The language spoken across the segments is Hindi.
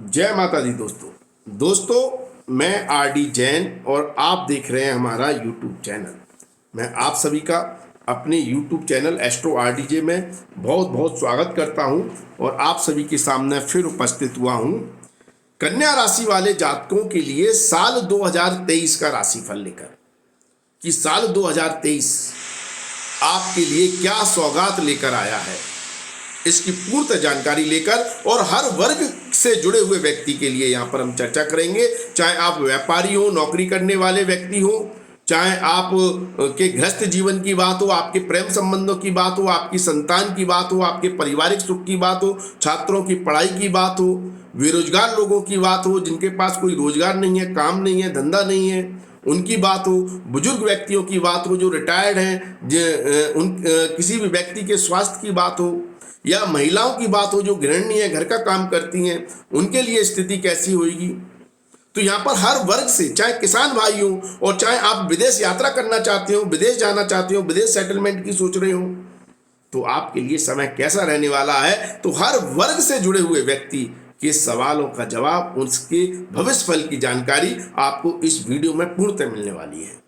जय माता दी दोस्तों मैं आर डी जैन और आप देख रहे हैं हमारा यूट्यूब चैनल। मैं आप सभी का अपने YouTube channel astro R D J में बहुत बहुत स्वागत करता हूं और आप सभी के सामने फिर उपस्थित हुआ हूं कन्या राशि वाले जातकों के लिए साल 2023 का राशिफल लेकर कि साल 2023 आपके लिए क्या सौगात लेकर आया है, इसकी पूर्ण जानकारी लेकर और हर वर्ग से जुड़े हुए व्यक्ति के लिए यहाँ पर हम चर्चा करेंगे। चाहे आप व्यापारी हो, नौकरी करने वाले व्यक्ति हो, चाहे आप के गृहस्थ जीवन की बात हो, आपके प्रेम संबंधों की बात हो, आपकी संतान की बात हो, आपके पारिवारिक सुख की बात हो, छात्रों की पढ़ाई की बात हो, बेरोजगार लोगों की बात हो जिनके पास कोई रोजगार नहीं है, काम नहीं है, धंधा नहीं है, उनकी बात हो, बुजुर्ग व्यक्तियों की बात हो जो रिटायर्ड हैं, किसी भी व्यक्ति के स्वास्थ्य की बात हो, या महिलाओं की बात हो जो गृहिणी है, घर का काम करती हैं, उनके लिए स्थिति कैसी होगी। तो यहाँ पर हर वर्ग से, चाहे किसान भाई हो और चाहे आप विदेश यात्रा करना चाहते हो, विदेश जाना चाहते हो, विदेश सेटलमेंट की सोच रहे हो, तो आपके लिए समय कैसा रहने वाला है। तो हर वर्ग से जुड़े हुए व्यक्ति के सवालों का जवाब, उसके भविष्यफल की जानकारी आपको इस वीडियो में पूर्णतः मिलने वाली है।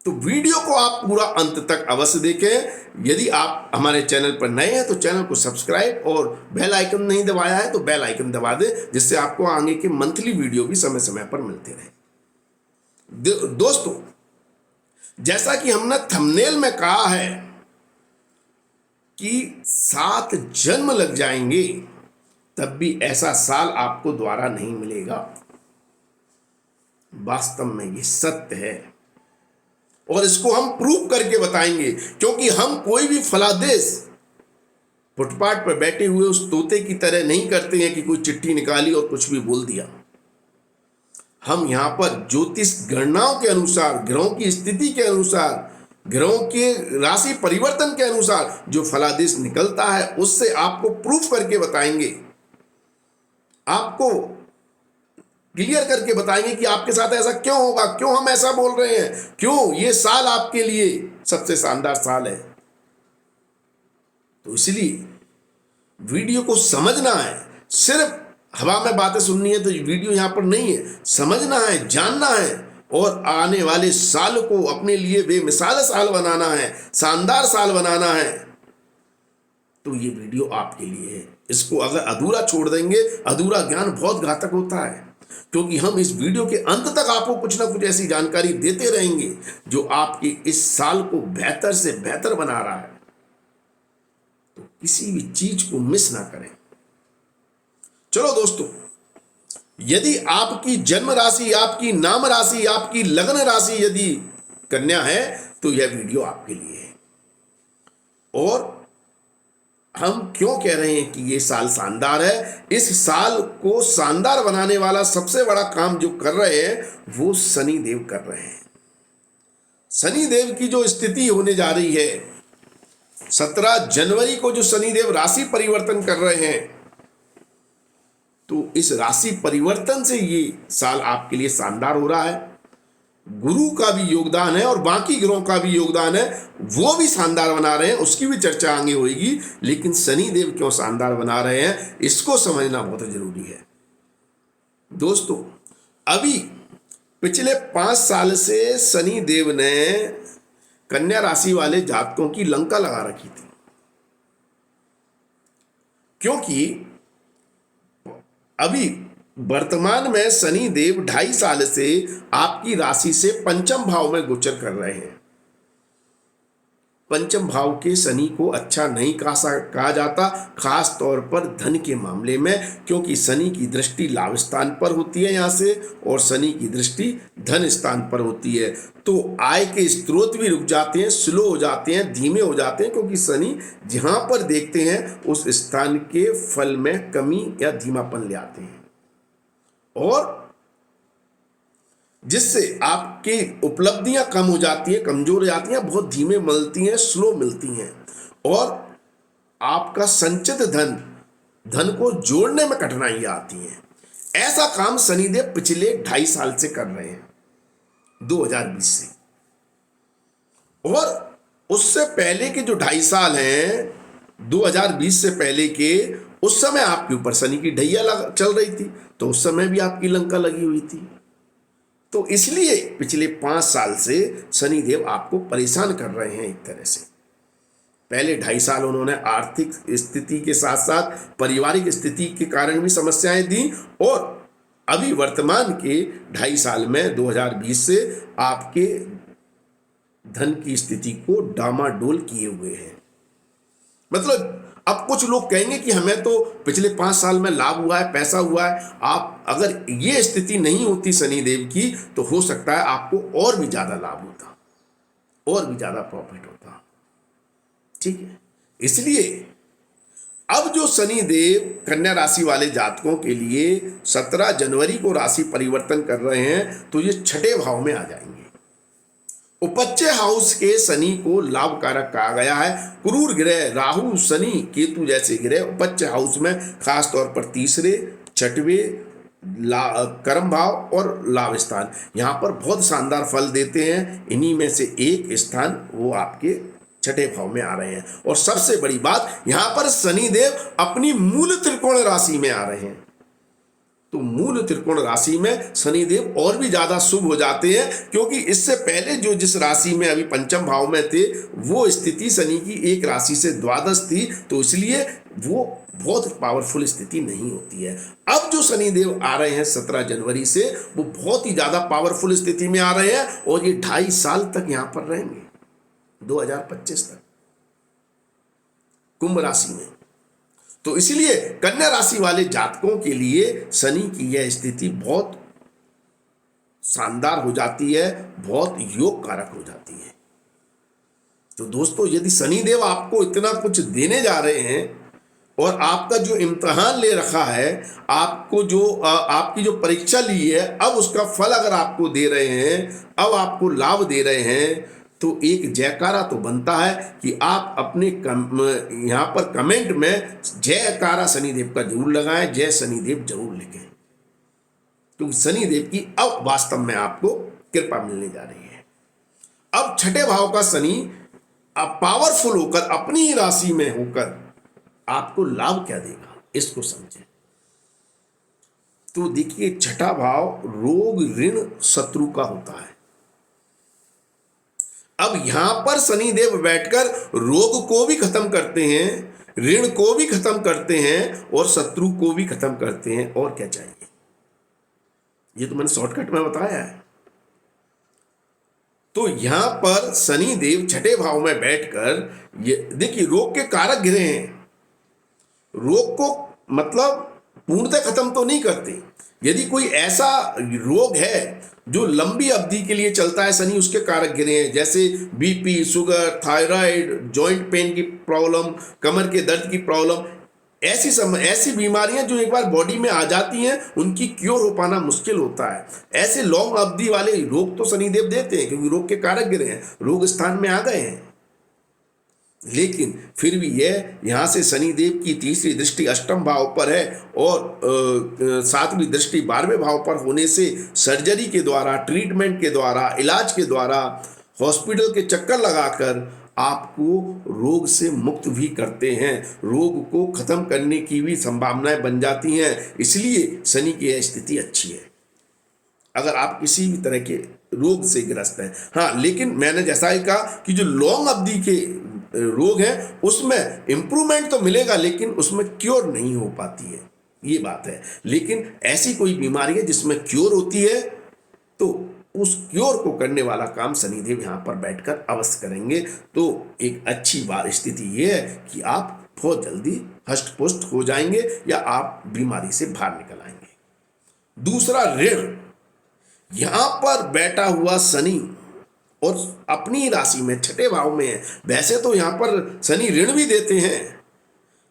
तो वीडियो को आप पूरा अंत तक अवश्य देखें। यदि आप हमारे चैनल पर नए हैं तो चैनल को सब्सक्राइब और बेल आइकन नहीं दबाया है तो बेल आइकन दबा दें, जिससे आपको आगे के मंथली वीडियो भी समय समय पर मिलते रहे। दोस्तों, जैसा कि हमने थंबनेल में कहा है कि 7 जन्म लग जाएंगे तब भी ऐसा साल आपको दोबारा नहीं मिलेगा। वास्तव में ये सत्य है और इसको हम प्रूव करके बताएंगे, क्योंकि हम कोई भी फलादेश फुटपाथ पर बैठे हुए उस तोते की तरह नहीं करते हैं कि कोई चिट्ठी निकाली और कुछ भी बोल दिया। हम यहां पर ज्योतिष गणनाओं के अनुसार, ग्रहों की स्थिति के अनुसार, ग्रहों के राशि परिवर्तन के अनुसार जो फलादेश निकलता है उससे आपको प्रूफ करके बताएंगे, आपको क्लियर करके बताएंगे कि आपके साथ ऐसा क्यों होगा, क्यों हम ऐसा बोल रहे हैं, क्यों ये साल आपके लिए सबसे शानदार साल है। तो इसलिए वीडियो को समझना है, सिर्फ हवा में बातें सुननी है तो वीडियो यहां पर नहीं है। समझना है, जानना है और आने वाले साल को अपने लिए बेमिसाल साल बनाना है, शानदार साल बनाना है। तो ये वीडियो आपके लिए है। इसको अगर अधूरा छोड़ देंगे, अधूरा ज्ञान बहुत घातक होता है, क्योंकि हम इस वीडियो के अंत तक आपको कुछ ना कुछ ऐसी जानकारी देते रहेंगे जो आपके इस साल को बेहतर से बेहतर बना रहा है। तो किसी भी चीज को मिस ना करें। चलो दोस्तों, यदि आपकी जन्म राशि, आपकी नाम राशि, आपकी लग्न राशि यदि कन्या है तो यह वीडियो आपके लिए है। और हम क्यों कह रहे हैं कि ये साल शानदार है? इस साल को शानदार बनाने वाला सबसे बड़ा काम जो कर रहे हैं वो शनि देव कर रहे हैं। शनि देव की जो स्थिति होने जा रही है, 17 जनवरी को जो शनि देव राशि परिवर्तन कर रहे हैं, तो इस राशि परिवर्तन से ये साल आपके लिए शानदार हो रहा है। गुरु का भी योगदान है और बाकी ग्रहों का भी योगदान है, वो भी शानदार बना रहे हैं, उसकी भी चर्चा आगे होगी। लेकिन शनि देव क्यों शानदार बना रहे हैं, इसको समझना बहुत जरूरी है। दोस्तों, अभी पिछले 5 साल से शनि देव ने कन्या राशि वाले जातकों की लंका लगा रखी थी, क्योंकि अभी वर्तमान में शनि देव 2.5 साल से आपकी राशि से पंचम भाव में गोचर कर रहे हैं। पंचम भाव के शनि को अच्छा नहीं कहा जाता, खास तौर पर धन के मामले में, क्योंकि शनि की दृष्टि लाभ स्थान पर होती है यहां से और शनि की दृष्टि धन स्थान पर होती है। तो आय के स्रोत भी रुक जाते हैं, स्लो हो जाते हैं, धीमे हो जाते हैं, क्योंकि शनि जहां पर देखते हैं उस स्थान के फल में कमी या धीमापन ले आते हैं और जिससे आपकी उपलब्धियां कम हो जाती हैं, कमजोर हो जाती हैं, बहुत धीमे मिलती हैं, स्लो मिलती हैं और आपका संचित धन को जोड़ने में कठिनाइयां आती हैं। ऐसा काम शनिदेव पिछले 2.5 साल से कर रहे हैं, 2020 से। और उससे पहले के जो 2.5 साल हैं, 2020 से पहले के, उस समय आपके ऊपर शनि की ढैया चल रही थी, तो उस समय भी आपकी लंका लगी हुई थी। तो इसलिए पिछले 5 साल से शनिदेव आपको परेशान कर रहे हैं एक तरह से। पहले 2.5 साल उन्होंने आर्थिक स्थिति के साथ साथ पारिवारिक स्थिति के कारण भी समस्याएं दी, और अभी वर्तमान के 2.5 साल में 2020 से आपके धन की स्थिति को डामाडोल किए हुए हैं। मतलब अब कुछ लोग कहेंगे कि हमें तो पिछले 5 साल में लाभ हुआ है, पैसा हुआ है। आप अगर ये स्थिति नहीं होती शनिदेव की, तो हो सकता है आपको और भी ज्यादा लाभ होता, और भी ज्यादा प्रॉफिट होता। ठीक है, इसलिए अब जो शनिदेव कन्या राशि वाले जातकों के लिए 17 जनवरी को राशि परिवर्तन कर रहे हैं, तो ये 6ठे भाव में आ जाएंगे। उपच्य हाउस के शनि को लाभकारक कहा गया है। क्रूर ग्रह राहु, शनि, केतु जैसे ग्रह उपच्य हाउस में खास तौर पर तीसरे, छठवें कर्म भाव और लाभ स्थान यहाँ पर बहुत शानदार फल देते हैं। इन्हीं में से एक स्थान वो आपके 6ठे भाव में आ रहे हैं। और सबसे बड़ी बात, यहाँ पर शनिदेव अपनी मूल त्रिकोण राशि में आ रहे हैं। तो मूल त्रिकोण राशि में शनिदेव और भी ज्यादा शुभ हो जाते हैं, क्योंकि इससे पहले जो जिस राशि में अभी पंचम भाव में थे, वो स्थिति शनि की एक राशि से द्वादश थी, तो इसलिए वो बहुत पावरफुल स्थिति नहीं होती है। अब जो शनिदेव आ रहे हैं 17 जनवरी से, वो बहुत ही ज्यादा पावरफुल स्थिति में आ रहे हैं, और ये 2.5 साल तक यहां पर रहेंगे, 2025 तक कुंभ राशि में। तो इसलिए कन्या राशि वाले जातकों के लिए शनि की यह स्थिति बहुत शानदार हो जाती है, बहुत योग कारक हो जाती है। तो दोस्तों, यदि शनिदेव आपको इतना कुछ देने जा रहे हैं, और आपका जो इम्तिहान ले रखा है, आपको जो आपकी जो परीक्षा ली है, अब उसका फल अगर आपको दे रहे हैं, अब आपको लाभ दे रहे हैं, तो एक जयकारा तो बनता है कि आप अपने यहाँ पर कमेंट में जयकारा शनिदेव का जरूर लगाएं, जय शनिदेव जरूर लिखें, क्योंकि शनिदेव की अब वास्तव में आपको कृपा मिलने जा रही है। अब 6ठे भाव का शनि अब पावरफुल होकर अपनी ही राशि में होकर आपको लाभ क्या देगा, इसको समझें। तो देखिए, 6ठा भाव रोग, ऋण, शत्रु का होता है। अब यहां पर शनिदेव बैठकर रोग को भी खत्म करते हैं, ऋण को भी खत्म करते हैं, और शत्रु को भी खत्म करते हैं। और क्या चाहिए? ये तो मैंने शॉर्टकट में बताया है। तो यहां पर शनिदेव 6ठे भाव में बैठकर, ये देखिए, रोग के कारक ग्रह हैं। रोग को मतलब पूर्णतः खत्म तो नहीं करते। यदि कोई ऐसा रोग है जो लंबी अवधि के लिए चलता है, शनि उसके कारक गिरे हैं, जैसे BP, sugar, thyroid, joint pain की प्रॉब्लम, कमर के दर्द की प्रॉब्लम, ऐसी बीमारियां जो एक बार बॉडी में आ जाती हैं, उनकी क्योर हो पाना मुश्किल होता है। ऐसे लॉन्ग अवधि वाले रोग तो शनिदेव देते हैं, क्योंकि रोग के कारक गिरे हैं, रोग स्थान में आ गए हैं। लेकिन फिर भी यह यहाँ से शनिदेव की तीसरी दृष्टि अष्टम भाव पर है, और 7वीं दृष्टि 12वें भाव पर होने से सर्जरी के द्वारा, ट्रीटमेंट के द्वारा, इलाज के द्वारा, हॉस्पिटल के चक्कर लगाकर आपको रोग से मुक्त भी करते हैं, रोग को खत्म करने की भी संभावनाएं बन जाती हैं। इसलिए शनि की यह स्थिति अच्छी है अगर आप किसी भी तरह के रोग से ग्रस्त हैं। हाँ, लेकिन मैंने जैसा ही कहा कि जो लॉन्ग अवधि के रोग हैं, उसमें इंप्रूवमेंट तो मिलेगा, लेकिन उसमें क्योर नहीं हो पाती है, ये बात है। लेकिन ऐसी कोई बीमारी है जिसमें क्योर होती है, तो उस क्योर को करने वाला काम शनिदेव यहाँ पर बैठकर अवश्य करेंगे। तो एक अच्छी बात स्थिति ये है कि आप बहुत जल्दी हष्ट पुष्ट हो जाएंगे, या आप बीमारी से बाहर निकल आएंगे। दूसरा, ऋण। यहां पर बैठा हुआ शनि और अपनी राशि में 6ठे भाव में है। वैसे तो यहां पर शनि ऋण भी देते हैं,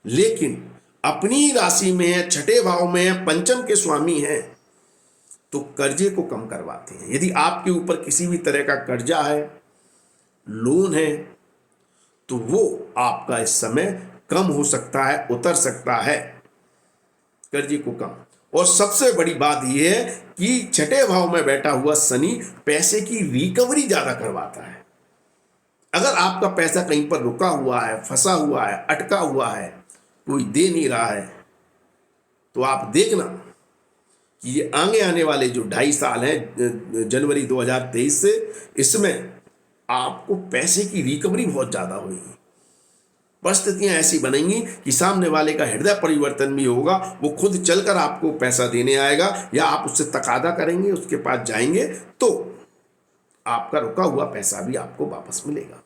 लेकिन अपनी राशि में है, 6ठे भाव में है, पंचम के स्वामी हैं, तो कर्जे को कम करवाते हैं। यदि आपके ऊपर किसी भी तरह का कर्जा है, लोन है, तो वो आपका इस समय कम हो सकता है, उतर सकता है, कर्जे को कम। और सबसे बड़ी बात यह है कि 6ठे भाव में बैठा हुआ शनि पैसे की रिकवरी ज्यादा करवाता है। अगर आपका पैसा कहीं पर रुका हुआ है, फंसा हुआ है, अटका हुआ है, कोई दे नहीं रहा है, तो आप देखना कि ये आगे आने वाले जो 2.5 साल हैं जनवरी 2023 से, इसमें आपको पैसे की रिकवरी बहुत ज़्यादा होगी। परिस्थितियां ऐसी बनेंगी कि सामने वाले का हृदय परिवर्तन भी होगा, वो खुद चलकर आपको पैसा देने आएगा, या आप उससे तकादा करेंगे, उसके पास जाएंगे तो आपका रुका हुआ पैसा भी आपको वापस मिलेगा।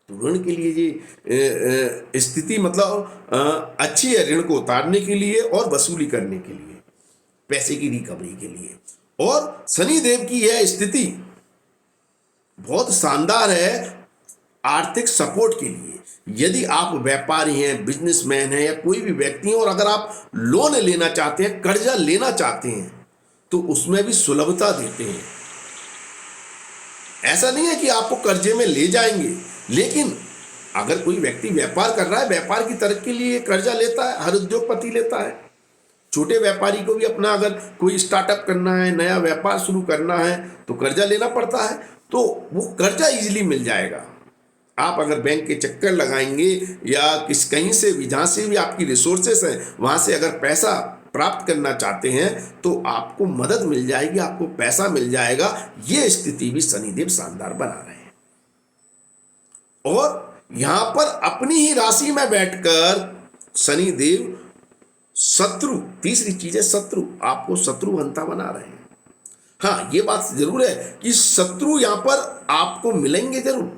तो ऋण के लिए ये स्थिति मतलब अच्छी है, ऋण को उतारने के लिए और वसूली करने के लिए, पैसे की रिकवरी के लिए। और शनिदेव की यह स्थिति बहुत शानदार है आर्थिक सपोर्ट के लिए। यदि आप व्यापारी हैं, बिजनेसमैन हैं, या कोई भी व्यक्ति हैं, और अगर आप लोन लेना चाहते हैं, कर्जा लेना चाहते हैं, तो उसमें भी सुलभता देते हैं। ऐसा नहीं है कि आपको कर्जे में ले जाएंगे, लेकिन अगर कोई व्यक्ति व्यापार कर रहा है, व्यापार की तरक्की के लिए कर्जा लेता है, हर उद्योगपति लेता है। छोटे व्यापारी को भी अपना अगर कोई स्टार्टअप करना है, नया व्यापार शुरू करना है, तो कर्जा लेना पड़ता है, तो वो कर्जा इजीली मिल जाएगा। आप अगर बैंक के चक्कर लगाएंगे या कहीं से भी, जहाँ से भी आपकी रिसोर्सेस हैं, वहाँ से अगर पैसा प्राप्त करना चाहते हैं, तो आपको मदद मिल जाएगी, आपको पैसा मिल जाएगा। ये स्थिति भी शनिदेव शानदार बना रहे हैं। और यहाँ पर अपनी ही राशि में बैठकर शनिदेव शत्रु, तीसरी चीज है शत्रु, आपको शत्रुघ्नता बना रहे हैं। हाँ, ये बात जरूर है कि शत्रु यहां पर आपको मिलेंगे जरूर।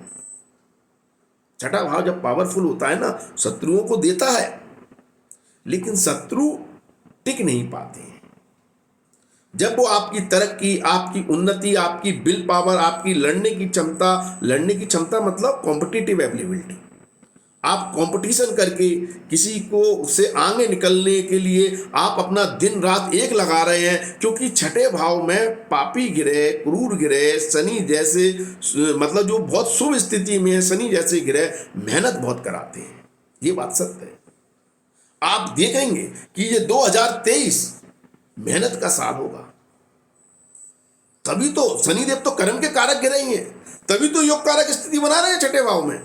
छठा भाव जब पावरफुल होता है ना, शत्रुओं को देता है, लेकिन शत्रु टिक नहीं पाते हैं। जब वो आपकी तरक्की, आपकी उन्नति, आपकी विल पावर, आपकी लड़ने की क्षमता मतलब कॉम्पिटिटिव एबिलिटी, आप कंपटीशन करके किसी को उससे आगे निकलने के लिए आप अपना दिन रात एक लगा रहे हैं, क्योंकि छठे भाव में पापी गिरह, क्रूर गिरह, शनि जैसे मतलब जो बहुत शुभ स्थिति में है, शनि जैसे गिरह मेहनत बहुत कराते हैं। ये बात सत्य है। आप देखेंगे कि ये 2023 मेहनत का साल होगा। तभी तो शनिदेव तो कर्म के कारक गिरे ही हैं, तभी तो योग कारक स्थिति बना रहे हैं छठे भाव में,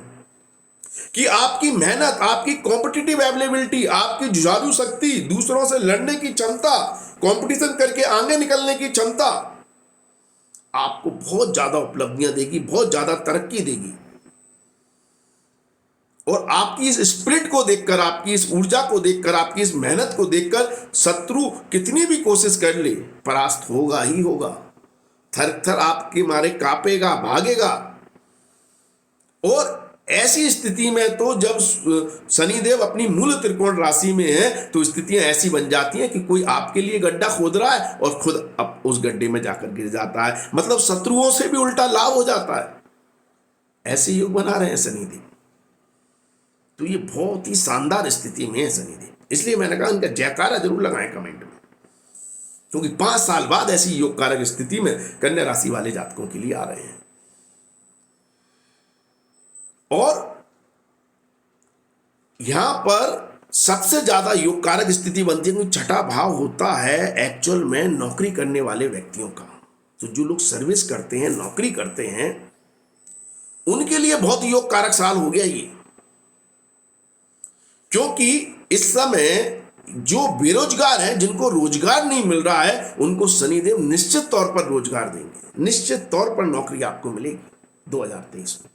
कि आपकी मेहनत, आपकी कॉम्पिटिटिव एबिलिटी, आपकी जुझारू शक्ति, दूसरों से लड़ने की क्षमता, कंपटीशन करके आगे निकलने की क्षमता आपको बहुत ज्यादा उपलब्धियां देगी, बहुत ज्यादा तरक्की देगी। और आपकी इस स्पिरिट को देखकर, आपकी इस ऊर्जा को देखकर, आपकी इस मेहनत को देखकर शत्रु कितनी भी कोशिश कर ले, परास्त होगा ही होगा। थर थर आपके मारे कांपेगा, भागेगा। और ऐसी स्थिति में तो जब शनिदेव अपनी मूल त्रिकोण राशि में है, तो स्थितियां ऐसी बन जाती हैं कि कोई आपके लिए गड्ढा खोद रहा है और खुद अब उस गड्ढे में जाकर गिर जाता है। मतलब शत्रुओं से भी उल्टा लाभ हो जाता है। ऐसे योग बना रहे हैं शनिदेव। तो ये बहुत ही शानदार स्थिति में है शनिदेव। इसलिए मैंने कहा इनका जयकारा जरूर लगाएं कमेंट में, क्योंकि 5 साल बाद ऐसी योग कारक स्थिति में कन्या राशि वाले जातकों के लिए आ रहे हैं। और यहां पर सबसे ज्यादा योग कारक स्थिति बनती है, छठा भाव होता है एक्चुअल में नौकरी करने वाले व्यक्तियों का। तो जो लोग सर्विस करते हैं, नौकरी करते हैं, उनके लिए बहुत योग कारक साल हो गया ये। क्योंकि इस समय जो बेरोजगार हैं, जिनको रोजगार नहीं मिल रहा है, उनको शनिदेव निश्चित तौर पर रोजगार देंगे, निश्चित तौर पर नौकरी आपको मिलेगी 2023 में।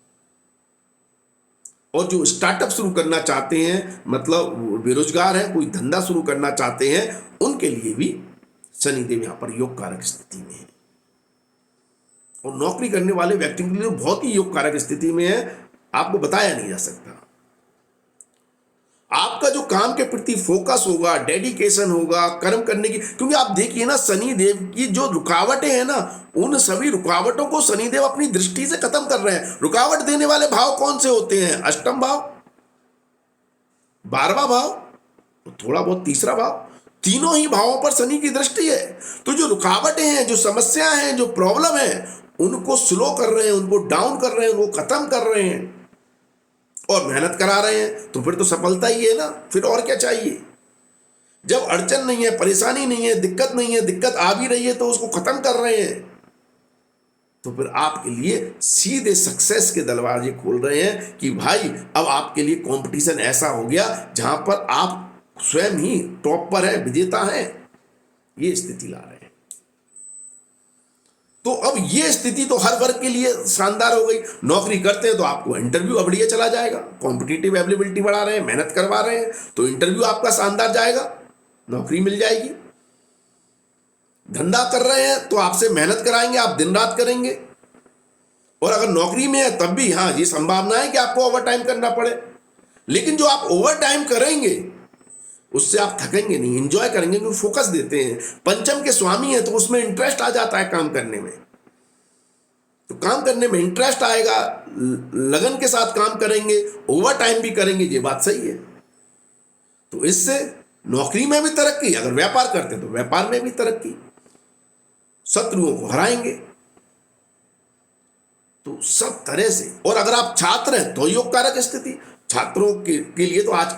और जो स्टार्टअप शुरू करना चाहते हैं, मतलब बेरोजगार है, कोई धंधा शुरू करना चाहते हैं, उनके लिए भी शनिदेव यहां पर योग कारक स्थिति में है। और नौकरी करने वाले व्यक्ति के लिए बहुत ही योग कारक स्थिति में है, आपको बताया नहीं जा सकता। आपका जो काम के प्रति फोकस होगा, डेडिकेशन होगा, कर्म करने की, क्योंकि आप देखिए ना, शनिदेव की जो रुकावटें हैं ना, उन सभी रुकावटों को शनिदेव अपनी दृष्टि से खत्म कर रहे हैं। रुकावट देने वाले भाव कौन से होते हैं? अष्टम भाव, 12वां भाव, तो थोड़ा बहुत तीसरा भाव। तीनों ही भावों पर शनि की दृष्टि है। तो जो रुकावटें हैं, जो समस्या हैं, जो प्रॉब्लम है, उनको स्लो कर रहे हैं, उनको डाउन कर रहे हैं, उनको खत्म कर रहे हैं और मेहनत करा रहे हैं। तो फिर तो सफलता ही है ना, फिर और क्या चाहिए? जब अड़चन नहीं है, परेशानी नहीं है, दिक्कत नहीं है, दिक्कत आ भी रही है तो उसको खत्म कर रहे हैं, तो फिर आपके लिए सीधे सक्सेस के दरवाजे खोल रहे हैं कि भाई अब आपके लिए कंपटीशन ऐसा हो गया जहां पर आप स्वयं ही टॉप पर है, विजेता है, ये स्थिति ला रहे हैं। तो अब ये स्थिति तो हर वर्ग के लिए शानदार हो गई। नौकरी करते हैं तो आपको इंटरव्यू बढ़िया चला जाएगा, कॉम्पिटिटिव अवेलेबिलिटी बढ़ा रहे हैं, मेहनत करवा रहे हैं तो इंटरव्यू आपका शानदार जाएगा, नौकरी मिल जाएगी। धंधा कर रहे हैं तो आपसे मेहनत कराएंगे, आप दिन रात करेंगे। और अगर नौकरी में है तब भी हाँ, ये संभावना है कि आपको ओवर टाइम करना पड़े, लेकिन जो आप ओवर टाइम करेंगे उससे आप थकेंगे नहीं, एंजॉय करेंगे, क्योंकि फोकस देते हैं। पंचम के स्वामी है तो उसमें इंटरेस्ट आ जाता है काम करने में, तो काम करने में इंटरेस्ट आएगा, लगन के साथ काम करेंगे, ओवर टाइम भी करेंगे, ये बात सही है। तो इससे नौकरी में भी तरक्की, अगर व्यापार करते तो व्यापार में भी तरक्की, शत्रुओं को हराएंगे। तो सब तरह से। और अगर आप छात्र हैं तो योग कारक स्थिति, छात्रों के लिए तो आज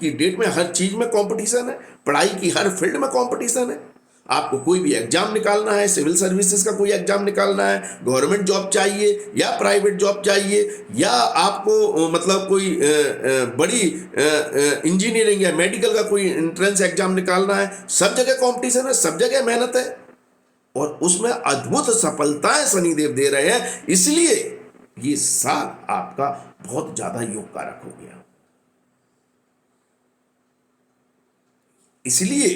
की डेट में हर चीज में कंपटीशन है, पढ़ाई की हर फील्ड में कंपटीशन है। आपको कोई भी एग्जाम निकालना है, सिविल सर्विसेज का कोई एग्जाम निकालना है, गवर्नमेंट जॉब चाहिए या प्राइवेट जॉब चाहिए, या आपको मतलब कोई बड़ी इंजीनियरिंग या मेडिकल का कोई एंट्रेंस एग्जाम निकालना है, सब जगह कंपटीशन है, सब जगह मेहनत है, और उसमें अद्भुत सफलताएं शनिदेव दे रहे हैं। इसलिए ये साल आपका बहुत ज्यादा योग कारक हो गया। इसलिए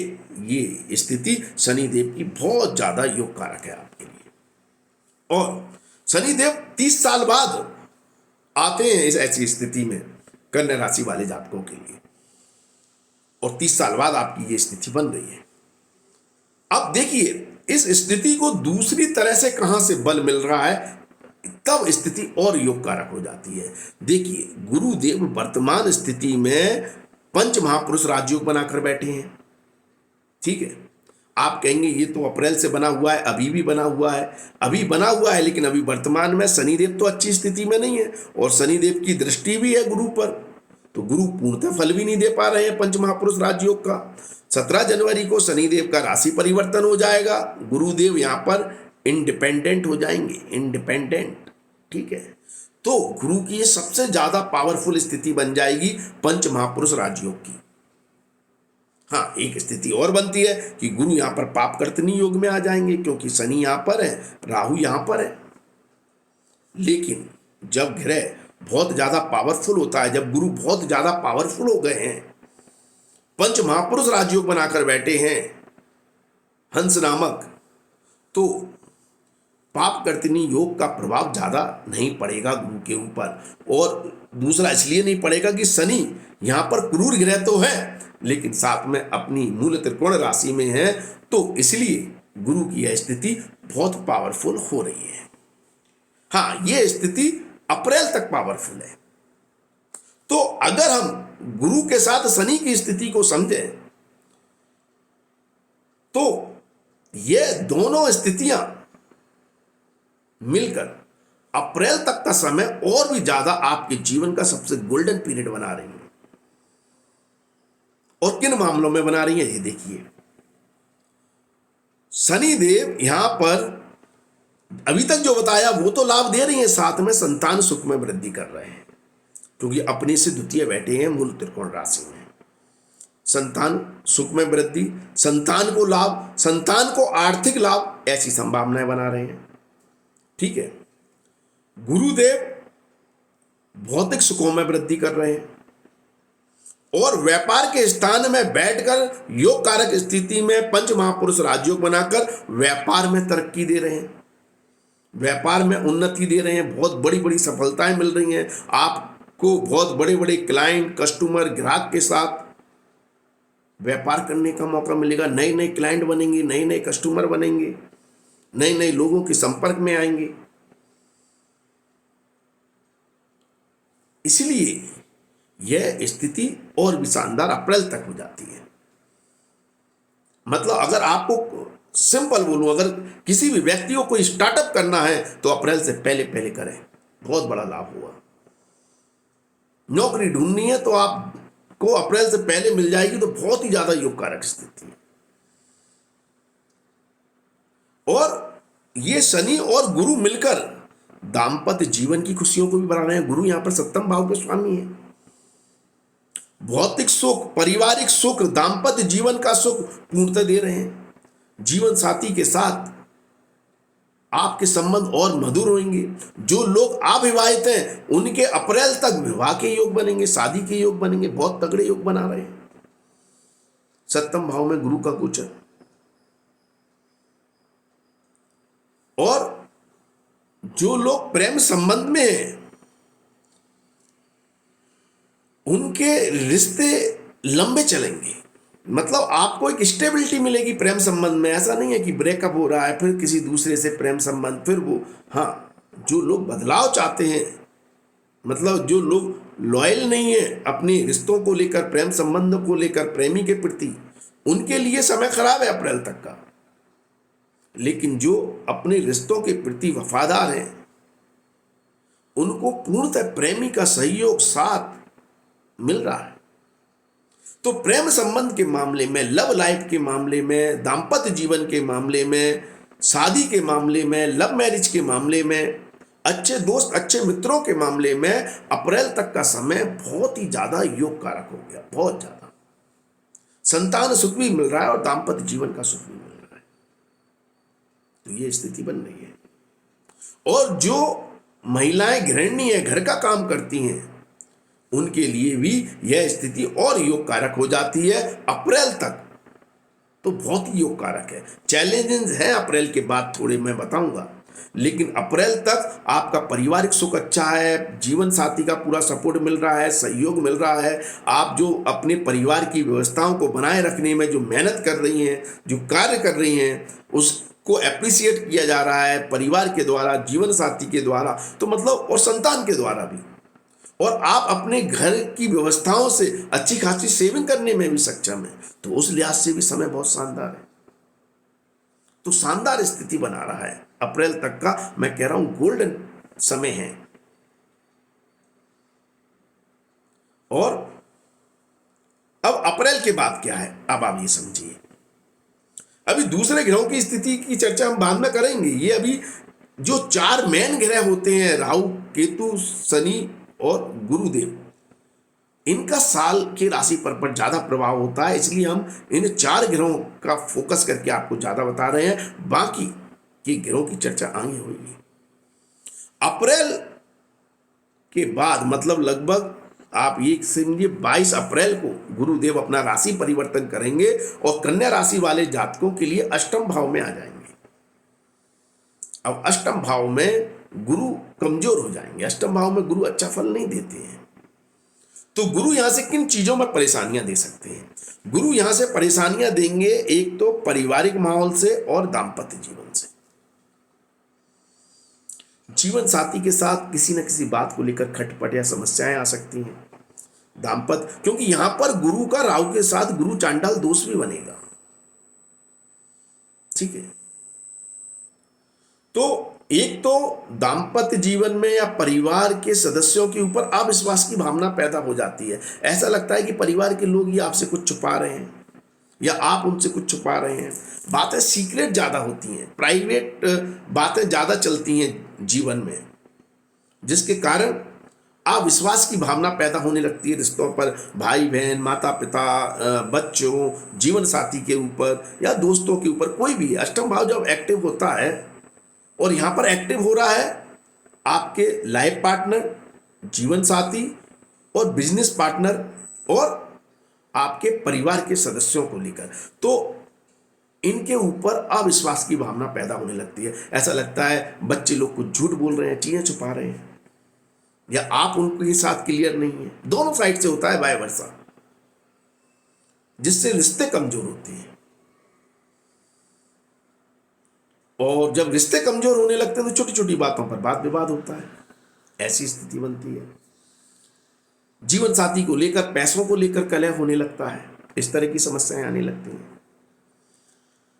ये स्थिति शनिदेव की बहुत ज्यादा योग कारक है आपके लिए। और शनिदेव 30 साल बाद आते हैं इस ऐसी स्थिति में कन्या राशि वाले जातकों के लिए, और 30 साल बाद आपकी ये स्थिति बन रही है। अब देखिए इस स्थिति को दूसरी तरह से कहां से बल मिल रहा है, तब स्थिति और योग कारक हो जाती है। देखिए गुरुदेव वर्तमान स्थिति में पंच महापुरुष राजयोग बनाकर बैठे हैं, ठीक है। आप कहेंगे ये तो अप्रैल से बना हुआ है, अभी भी बना हुआ है, अभी बना हुआ है, लेकिन अभी वर्तमान में शनिदेव तो अच्छी स्थिति में नहीं है, और शनिदेव की दृष्टि भी है गुरु पर, तो गुरु पूर्णतः फल भी नहीं दे पा रहे हैं पंच महापुरुष राजयोग का। 17 जनवरी को शनिदेव का राशि परिवर्तन हो जाएगा, गुरुदेव यहां पर इंडिपेंडेंट हो जाएंगे, इंडिपेंडेंट, ठीक है। तो गुरु की ये सबसे ज्यादा पावरफुल स्थिति बन जाएगी पंच महापुरुष राजयोग की। हाँ, एक स्थिति और बनती है कि गुरु यहां पर पाप कर्तनी योग में आ जाएंगे, क्योंकि शनि यहां पर है, राहु यहां पर है। लेकिन जब ग्रह बहुत ज्यादा पावरफुल होता है, जब गुरु बहुत ज्यादा पावरफुल हो गए हैं, पंच महापुरुष राजयोग बनाकर बैठे हैं हंस नामक, तो पाप कर्तनी योग का प्रभाव ज्यादा नहीं पड़ेगा गुरु के ऊपर। और दूसरा इसलिए नहीं पड़ेगा कि शनि यहां पर क्रूर ग्रह तो है, लेकिन साथ में अपनी मूल त्रिकोण राशि में है, तो इसलिए गुरु की यह स्थिति बहुत पावरफुल हो रही है। हाँ, यह स्थिति अप्रैल तक पावरफुल है। तो अगर हम गुरु के साथ शनि की स्थिति को समझें, तो ये दोनों स्थितियां मिलकर अप्रैल तक का समय और भी ज्यादा आपके जीवन का सबसे गोल्डन पीरियड बना रही है। और किन मामलों में बना रही है ये देखिए। शनिदेव यहां पर अभी तक जो बताया वो तो लाभ दे रही है, साथ में संतान सुख में वृद्धि कर रहे हैं, क्योंकि अपने से द्वितीय बैठे हैं मूल त्रिकोण राशि में। संतान सुख में वृद्धि, संतान को लाभ, संतान को आर्थिक लाभ, ऐसी संभावनाएं बना रहे हैं, ठीक है। गुरुदेव भौतिक सुखों में वृद्धि कर रहे हैं, और व्यापार के स्थान में बैठकर योग कारक स्थिति में पंच महापुरुष राजयोग बनाकर व्यापार में तरक्की दे रहे हैं, व्यापार में उन्नति दे रहे हैं, बहुत बड़ी बड़ी सफलताएं मिल रही हैं आपको। बहुत बड़े बड़े क्लाइंट, कस्टमर, ग्राहक के साथ व्यापार करने का मौका मिलेगा, नए नए क्लाइंट बनेंगे, नए नए कस्टमर बनेंगे, नए नए लोगों के संपर्क में आएंगे। इसलिए यह स्थिति और भी शानदार अप्रैल तक हो जाती है। मतलब अगर आपको सिंपल बोलूं, अगर किसी भी व्यक्ति को कोई स्टार्टअप करना है तो अप्रैल से पहले पहले करें, बहुत बड़ा लाभ हुआ। नौकरी ढूंढनी है तो आपको अप्रैल से पहले मिल जाएगी, तो बहुत ही ज्यादा योग कारक स्थिति है। और ये शनि और गुरु मिलकर दाम्पत्य जीवन की खुशियों को भी बढ़ा रहे हैं। गुरु यहां पर 7वें भाव के स्वामी है, भौतिक सुख, पारिवारिक सुख, दाम्पत्य जीवन का सुख पूर्णतः दे रहे हैं। जीवन साथी के साथ आपके संबंध और मधुर होंगे। जो लोग अविवाहित हैं उनके अप्रैल तक विवाह के योग बनेंगे, शादी के योग बनेंगे, बहुत तगड़े योग बना रहे हैं। सप्तम भाव में गुरु का गोचर। और जो लोग प्रेम संबंध में हैं उनके रिश्ते लंबे चलेंगे। मतलब आपको एक स्टेबिलिटी मिलेगी प्रेम संबंध में। ऐसा नहीं है कि ब्रेकअप हो रहा है फिर किसी दूसरे से प्रेम संबंध, फिर वो, हाँ, जो लोग बदलाव चाहते हैं, मतलब जो लोग लॉयल नहीं है अपने रिश्तों को लेकर, प्रेम संबंध को लेकर, प्रेमी के प्रति, उनके लिए समय खराब है अप्रैल तक का। लेकिन जो अपने रिश्तों के प्रति वफादार हैं उनको पूर्णतः प्रेमी का सहयोग, साथ मिल रहा है। तो प्रेम संबंध के मामले में, लव लाइफ के मामले में, दाम्पत्य जीवन के मामले में, शादी के मामले में, लव मैरिज के मामले में, अच्छे दोस्त, अच्छे मित्रों के मामले में अप्रैल तक का समय बहुत ही ज्यादा योग कारक हो गया, बहुत ज्यादा। संतान सुख भी मिल रहा है और दाम्पत्य जीवन का सुख भी मिल रहा है। तो ये स्थिति बन रही है। और जो महिलाएं गृहिणी है, घर का काम करती हैं, उनके लिए भी यह स्थिति और योग कारक हो जाती है अप्रैल तक। तो बहुत ही योग कारक है। चैलेंजेस हैं अप्रैल के बाद, थोड़े मैं बताऊंगा, लेकिन अप्रैल तक आपका पारिवारिक सुख अच्छा है, जीवन साथी का पूरा सपोर्ट मिल रहा है, सहयोग मिल रहा है। आप जो अपने परिवार की व्यवस्थाओं को बनाए रखने में जो मेहनत कर रही हैं, जो कार्य कर रही हैं, उसको एप्रिसिएट किया जा रहा है परिवार के द्वारा, जीवन साथी के द्वारा, तो मतलब, और संतान के द्वारा भी। और आप अपने घर की व्यवस्थाओं से अच्छी खासी सेविंग करने में भी सक्षम है। तो उस लिहाज से भी समय बहुत शानदार है। तो शानदार स्थिति बना रहा है अप्रैल तक का, मैं कह रहा हूं गोल्डन समय है। और अब अप्रैल के बाद क्या है, अब आप ये समझिए। अभी दूसरे ग्रहों की स्थिति की चर्चा हम बाद में करेंगे। ये अभी जो 4 मेन ग्रह होते हैं, राहु, केतु, शनि और गुरुदेव, इनका साल के राशि पर ज्यादा प्रभाव होता है। इसलिए हम इन 4 ग्रहों का फोकस करके आपको ज्यादा बता रहे हैं। बाकी के ग्रहों की चर्चा आगे होगी। अप्रैल के बाद, मतलब लगभग आप ये समझिए 22 अप्रैल को गुरुदेव अपना राशि परिवर्तन करेंगे और कन्या राशि वाले जातकों के लिए अष्टम भाव में आ जाएंगे। अब अष्टम भाव में गुरु कमजोर हो जाएंगे। अष्टम भाव में गुरु अच्छा फल नहीं देते हैं। तो गुरु यहां से किन चीजों में परेशानियां दे सकते हैं? गुरु यहां से परेशानियां देंगे, एक तो पारिवारिक माहौल से और दाम्पत्य जीवन से। जीवन साथी के साथ किसी न किसी बात को लेकर खटपट या समस्याएं आ सकती हैं। दाम्पत्य, क्योंकि यहां पर गुरु का राहु के साथ गुरु चांडाल दोष भी बनेगा। ठीक है। तो एक तो दाम्पत्य जीवन में या परिवार के सदस्यों के ऊपर अविश्वास की भावना पैदा हो जाती है। ऐसा लगता है कि परिवार के लोग ये आपसे कुछ छुपा रहे हैं या आप उनसे कुछ छुपा रहे हैं। बातें सीक्रेट ज्यादा होती हैं, प्राइवेट बातें ज्यादा चलती हैं जीवन में, जिसके कारण अविश्वास की भावना पैदा होने लगती है रिश्तों पर, भाई बहन, माता पिता, बच्चों, जीवन साथी के ऊपर या दोस्तों के ऊपर, कोई भी। अष्टम भाव जब एक्टिव होता है और यहां पर एक्टिव हो रहा है आपके लाइफ पार्टनर, जीवन साथी और बिजनेस पार्टनर और आपके परिवार के सदस्यों को लेकर, तो इनके ऊपर अविश्वास की भावना पैदा होने लगती है। ऐसा लगता है बच्चे लोग कुछ झूठ बोल रहे हैं, चीजें छुपा रहे हैं, या आप उनके साथ क्लियर नहीं है। दोनों साइड से होता है वाय वर्सा, जिससे रिश्ते कमजोर होते हैं। और जब रिश्ते कमजोर होने लगते हैं तो छोटी छोटी बातों पर वाद विवाद होता है, ऐसी स्थिति बनती है। जीवन साथी को लेकर, पैसों को लेकर कलह होने लगता है, इस तरह की समस्याएं आने लगती हैं।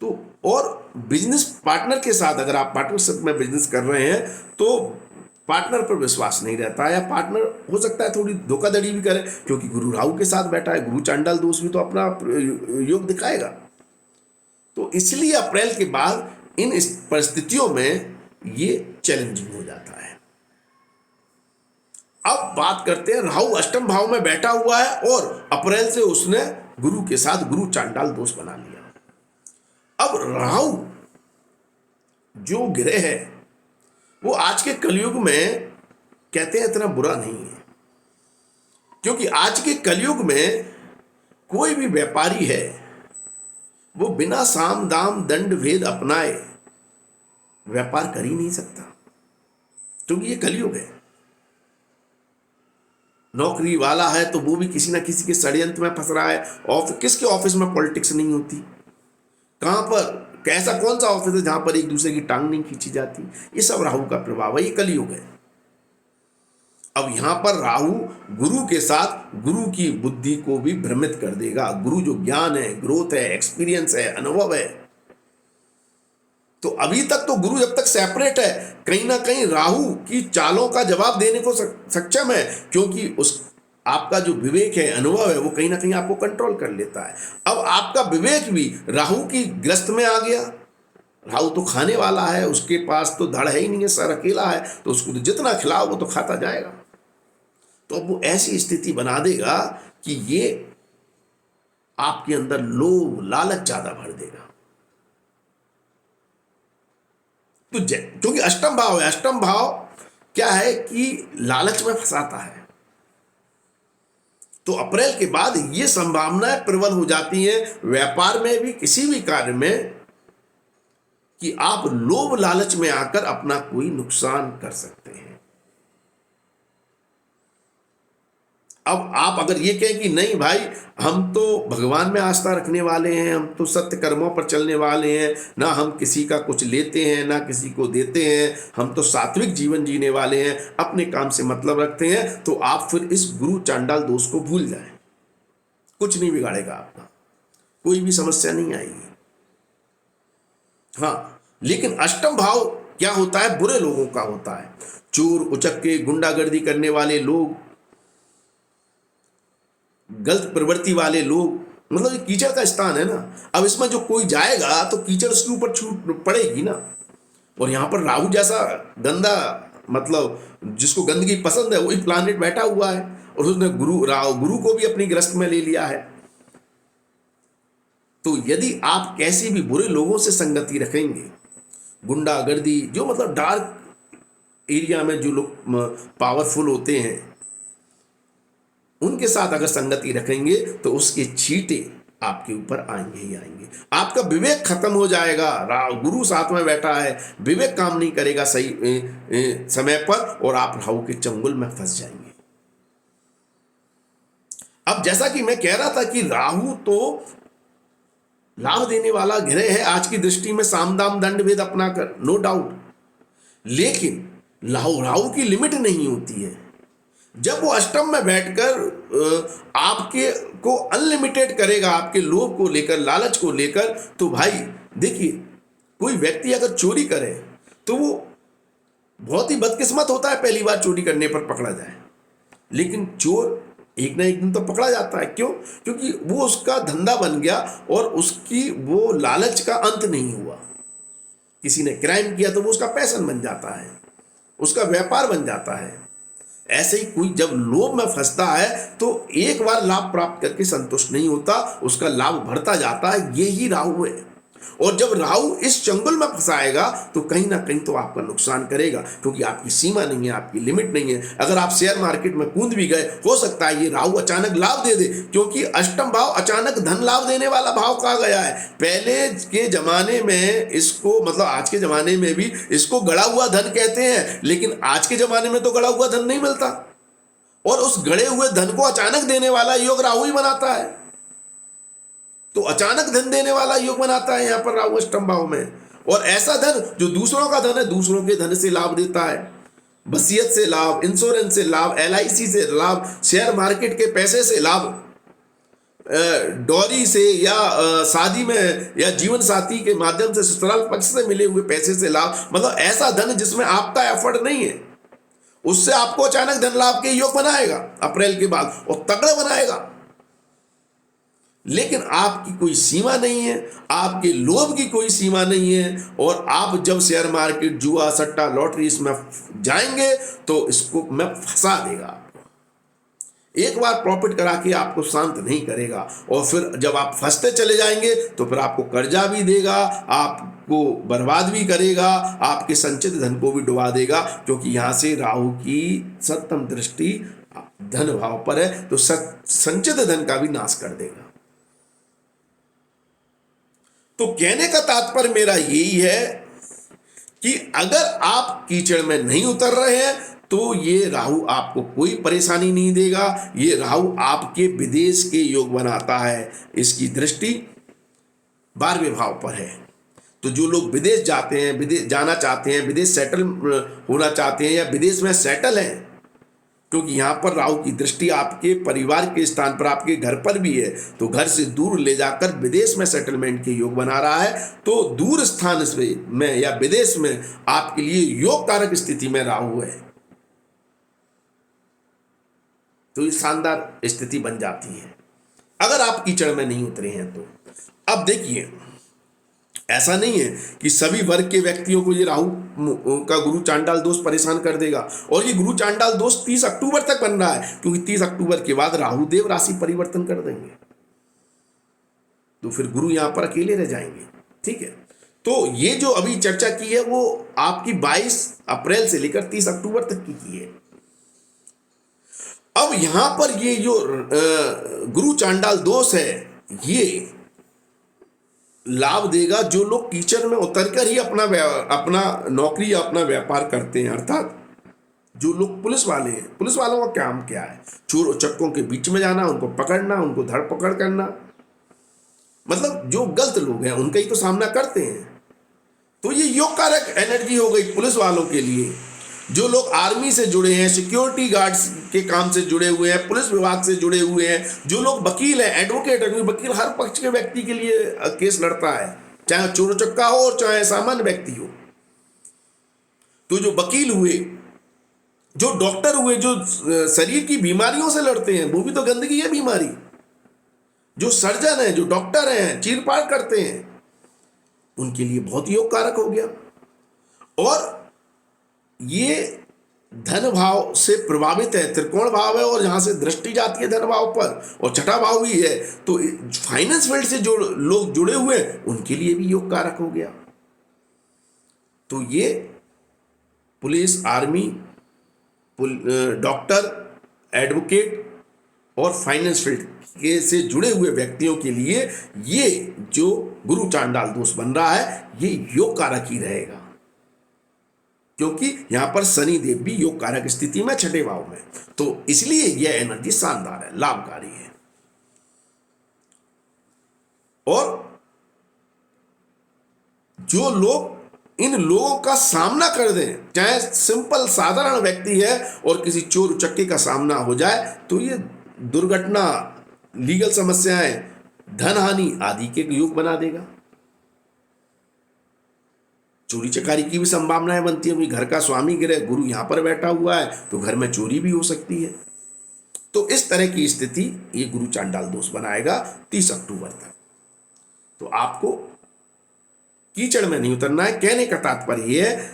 तो और बिजनेस पार्टनर के साथ अगर आप पार्टनरशिप में बिजनेस कर रहे हैं तो पार्टनर पर विश्वास नहीं रहता है, या पार्टनर हो सकता है थोड़ी धोखाधड़ी भी करे, क्योंकि गुरु राहु के साथ बैठा है। गुरु चांडाल दोष भी तो अपना योग दिखाएगा। तो इसलिए अप्रैल के बाद इन परिस्थितियों में ये चैलेंजिंग हो जाता है। अब बात करते हैं, राहु अष्टम भाव में बैठा हुआ है और अप्रैल से उसने गुरु के साथ गुरु चांडाल दोष बना लिया। अब राहु जो ग्रह है वो आज के कलयुग में कहते हैं इतना बुरा नहीं है, क्योंकि आज के कलयुग में कोई भी व्यापारी है वो बिना साम दाम दंड भेद अपनाए व्यापार कर ही नहीं सकता, क्योंकि ये कलयुग है। नौकरी वाला है तो वो भी किसी ना किसी के षड्यंत्र में फंस रहा है। किसके ऑफिस में पॉलिटिक्स नहीं होती? कहां पर कैसा कौन सा ऑफिस है जहां पर एक दूसरे की टांग नहीं खींची जाती? ये सब राहु का प्रभाव है, ये कलयुग है। अब यहां पर राहु गुरु के साथ गुरु की बुद्धि को भी भ्रमित कर देगा। गुरु जो ज्ञान है, ग्रोथ है, एक्सपीरियंस है, अनुभव है, तो अभी तक तो गुरु जब तक सेपरेट है, कहीं ना कहीं राहु की चालों का जवाब देने को सक्षम है, क्योंकि उस आपका जो विवेक है, अनुभव है, वो कहीं ना कहीं आपको कंट्रोल कर लेता है। अब आपका विवेक भी राहु की ग्रस्त में आ गया। राहु तो खाने वाला है, उसके पास तो धड़ है ही नहीं है, सर अकेला है, तो उसको तो जितना खिलाओ वो तो खाता जाएगा। तो अब वो ऐसी स्थिति बना देगा कि ये आपके अंदर लोभ लालच ज्यादा भर देगा। तो क्योंकि अष्टम भाव है, अष्टम भाव क्या है कि लालच में फंसाता है। तो अप्रैल के बाद ये संभावनाएं प्रबल हो जाती हैं व्यापार में भी, किसी भी कार्य में, कि आप लोभ लालच में आकर अपना कोई नुकसान कर सकते हैं। अब आप अगर ये कहें कि नहीं भाई, हम तो भगवान में आस्था रखने वाले हैं, हम तो सत्य कर्मों पर चलने वाले हैं, ना हम किसी का कुछ लेते हैं ना किसी को देते हैं, हम तो सात्विक जीवन जीने वाले हैं, अपने काम से मतलब रखते हैं, तो आप फिर इस गुरु चांडाल दोष को भूल जाएं। कुछ नहीं बिगाड़ेगा आपका, कोई भी समस्या नहीं आएगी। हाँ, लेकिन अष्टम भाव क्या होता है? बुरे लोगों का होता है। चोर उचक्के, गुंडागर्दी करने वाले लोग, गलत प्रवृत्ति वाले लोग, मतलब ये कीचड़ का स्थान है ना। अब इसमें जो कोई जाएगा तो कीचड़ उसके ऊपर छूट पड़ेगी ना। और यहाँ पर राहु जैसा गंदा, मतलब जिसको गंदगी पसंद है, वही प्लानेट बैठा हुआ है, और उसने गुरु को भी अपनी ग्रस्त में ले लिया है। तो यदि आप कैसे भी बुरे लोगों से संगति रखेंगे, गुंडागर्दी, जो मतलब डार्क एरिया में जो लोग पावरफुल होते हैं, उनके साथ अगर संगति रखेंगे तो उसके छींटे आपके ऊपर आएंगे ही आएंगे। आपका विवेक खत्म हो जाएगा। गुरु साथ में बैठा है, विवेक काम नहीं करेगा सही समय पर, और आप राहु के चंगुल में फंस जाएंगे। अब जैसा कि मैं कह रहा था कि राहु तो लाभ देने वाला ग्रह है आज की दृष्टि में, साम दाम दंड भेद अपनाकर, नो डाउट। लेकिन राहु की लिमिट नहीं होती है। जब वो अष्टम में बैठकर आपके को अनलिमिटेड करेगा, आपके लोभ को लेकर, लालच को लेकर, तो भाई देखिए, कोई व्यक्ति अगर चोरी करे तो वो बहुत ही बदकिस्मत होता है पहली बार चोरी करने पर पकड़ा जाए, लेकिन चोर एक ना एक दिन तो पकड़ा जाता है। क्यों? क्योंकि वो उसका धंधा बन गया और उसकी वो लालच का अंत नहीं हुआ। किसी ने क्राइम किया तो वो उसका पैशन बन जाता है, उसका व्यापार बन जाता है। ऐसे ही कोई जब लोभ में फंसता है तो एक बार लाभ प्राप्त करके संतुष्ट नहीं होता, उसका लाभ बढ़ता जाता है। ये ही राहु है। और जब राहु इस चंगुल में फंसाएगा तो कहीं ना कहीं तो आपका नुकसान करेगा, क्योंकि आपकी सीमा नहीं है, आपकी लिमिट नहीं है। अगर आप शेयर मार्केट में कूद भी गए, हो सकता है ये राहु अचानक लाभ दे दे, क्योंकि अष्टम भाव अचानक धन लाभ देने वाला भाव कहा गया है। पहले के जमाने में इसको, मतलब आज के जमाने में भी इसको गड़ा हुआ धन कहते हैं, लेकिन आज के जमाने में तो गड़ा हुआ धन नहीं मिलता, और उस गड़े हुए धन को अचानक देने वाला योग राहु ही बनाता है। तो अचानक धन देने वाला योग बनाता है यहाँ पर राहु अष्टम भाव में। और ऐसा धन जो दूसरों का धन है, दूसरों के धन से लाभ देता है, वसीयत से लाभ, इंश्योरेंस से लाभ, LIC से लाभ, शेयर मार्केट के पैसे से लाभ, डॉरी से या शादी में या जीवन साथी के माध्यम से ससुराल पक्ष से मिले हुए पैसे से लाभ, मतलब ऐसा धन जिसमें आपका एफर्ट नहीं है, उससे आपको अचानक धन लाभ के योग बनाएगा अप्रैल के बाद, और तगड़ा बनाएगा। लेकिन आपकी कोई सीमा नहीं है, आपके लोभ की कोई सीमा नहीं है, और आप जब शेयर मार्केट, जुआ, सट्टा, लॉटरी इसमें जाएंगे तो इसको मैं फंसा देगा। एक बार प्रॉफिट करा के आपको शांत नहीं करेगा, और फिर जब आप फंसते चले जाएंगे तो फिर आपको कर्जा भी देगा, आपको बर्बाद भी करेगा, आपके संचित धन को भी डुबा देगा, क्योंकि यहां से राहु की सप्तम दृष्टि धन भाव पर है, तो संचित धन का भी नाश कर देगा। तो कहने का तात्पर्य मेरा यही है कि अगर आप कीचड़ में नहीं उतर रहे हैं तो ये राहु आपको कोई परेशानी नहीं देगा। ये राहु आपके विदेश के योग बनाता है, इसकी दृष्टि 12वें भाव पर है। तो जो लोग विदेश जाते हैं, विदेश जाना चाहते हैं, विदेश सेटल होना चाहते हैं, या विदेश में सेटल हैं, क्योंकि यहाँ पर राहु की दृष्टि आपके परिवार के स्थान पर, आपके घर पर भी है, तो घर से दूर ले जाकर विदेश में सेटलमेंट के योग बना रहा है। तो दूर स्थान में या विदेश में आपके लिए योग कारक स्थिति में राहु है, तो ये शानदार स्थिति बन जाती है अगर आप कीचड़ में नहीं उतरे हैं तो। अब देखिए, ऐसा नहीं है कि सभी वर्ग के व्यक्तियों को ये राहु का गुरु चांडाल दोष परेशान कर देगा, और ये गुरु चांडाल दोष 30 अक्टूबर तक बन रहा है, क्योंकि 30 अक्टूबर के बाद राहु देव राशि परिवर्तन कर देंगे, तो फिर गुरु यहां पर अकेले रह जाएंगे। ठीक है, तो ये जो अभी चर्चा की है वो आपकी 22 अप्रैल से लेकर 30 अक्टूबर तक की है। अब यहां पर ये जो गुरु चांडाल दोष है, ये लाभ देगा जो लोग कीचड़ में उतरकर ही अपना नौकरी या अपना व्यापार करते हैं। अर्थात जो लोग पुलिस वाले हैं, पुलिस वालों का काम क्या है? चोर उचक्कों के बीच में जाना, उनको पकड़ना, उनको धर पकड़ करना, मतलब जो गलत लोग हैं उनका ही तो सामना करते हैं। तो ये योग कारक एनर्जी हो गई पुलिस वालों के लिए। जो लोग आर्मी से जुड़े हैं, सिक्योरिटी गार्ड्स के काम से जुड़े हुए हैं, पुलिस विभाग से जुड़े हुए हैं, जो लोग वकील हैं, एडवोकेट है, क्योंकि वकील हर पक्ष के व्यक्ति के लिए केस लड़ता है, चाहे चोर चक्का हो और चाहे सामान्य व्यक्ति हो। तो जो वकील हुए, जो डॉक्टर हुए, जो शरीर की बीमारियों से लड़ते हैं, वो भी तो गंदगी है बीमारी। जो सर्जन है, जो डॉक्टर हैं, चीरफाड़ करते हैं, उनके लिए बहुत योग कारक हो गया। और ये धन भाव से प्रभावित है, त्रिकोण भाव है, और यहां से दृष्टि जाती है धन भाव पर, और छठा भाव भी है, तो फाइनेंस फील्ड से जो लोग जुड़े हुए हैं उनके लिए भी योग कारक हो गया। तो ये पुलिस, आर्मी, डॉक्टर, एडवोकेट और फाइनेंस फील्ड के से जुड़े हुए व्यक्तियों के लिए ये जो गुरु चांडाल दोष बन रहा है, ये योग कारक ही रहेगा, क्योंकि यहां पर शनि देव भी योग कारक स्थिति में छठे भाव में, तो इसलिए यह एनर्जी शानदार है, लाभकारी है। और जो लोग इन लोगों का सामना कर दें, चाहे सिंपल साधारण व्यक्ति है और किसी चोर उचक्के का सामना हो जाए, तो ये दुर्घटना, लीगल समस्याएं, धन हानि आदि के योग बना देगा। चोरी चकारी की भी संभावनाएं बनती है, घर का स्वामी ग्रह गुरु यहां पर बैठा हुआ है, तो घर में चोरी भी हो सकती है। तो इस तरह की स्थिति ये गुरु चांडाल दोष बनाएगा 30 अक्टूबर तक। तो आपको कीचड़ में नहीं उतरना है। कहने का तात्पर्य यह है,